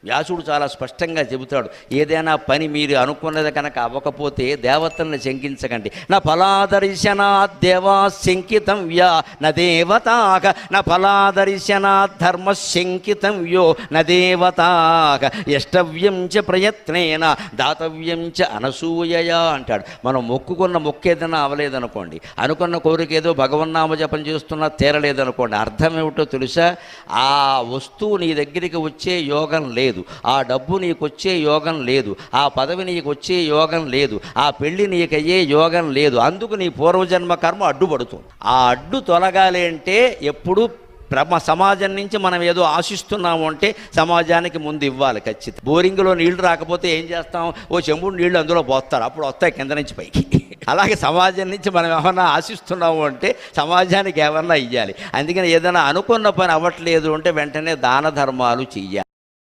వ్యాసుడు చాలా స్పష్టంగా చెబుతాడు, ఏదైనా పని మీరు అనుకున్నది కనుక అవ్వకపోతే దేవతల్ని శంకించకండి. నా ఫలాదర్శనాత్ దేవా శంకితవ్యా న దేవతాక, నా ఫలాదర్శనాత్ ధర్మ శంకితవ్యో న దేవతాక, యష్టవ్యం చ ప్రయత్నేన దాతవ్యం చ అనసూయయా అంటాడు. మనం మొక్కుకున్న మొక్కేదైనా అవ్వలేదనుకోండి, అనుకున్న కోరిక ఏదో భగవన్నామ జపం చేస్తున్నా తీరలేదనుకోండి, అర్థం ఏమిటో తెలుసా? ఆ వస్తువు నీ దగ్గరికి వచ్చే యోగం లేదు, ఆ డబ్బు నీకు వచ్చే యోగం లేదు, ఆ పదవి నీకు వచ్చే యోగం లేదు, ఆ పెళ్లి నీకయ్యే యోగం లేదు. అందుకు నీ పూర్వజన్మ కర్మ అడ్డుపడుతుంది. ఆ అడ్డు తొలగాలి అంటే ఎప్పుడు సమాజం నుంచి మనం ఏదో ఆశిస్తున్నాము అంటే సమాజానికి ముందు ఇవ్వాలి ఖచ్చితంగా. బోరింగ్లో నీళ్లు రాకపోతే ఏం చేస్తాం? ఓ చెంబుడు నీళ్లు అందులో పోస్తారు, అప్పుడు వస్తాయి కింద నుంచి పైకి. అలాగే సమాజం నుంచి మనం ఏమన్నా ఆశిస్తున్నాము అంటే సమాజానికి ఏమన్నా ఇవ్వాలి. అందుకని ఏదైనా అనుకున్న పని అవ్వట్లేదు అంటే వెంటనే దాన ధర్మాలు చెయ్యాలి.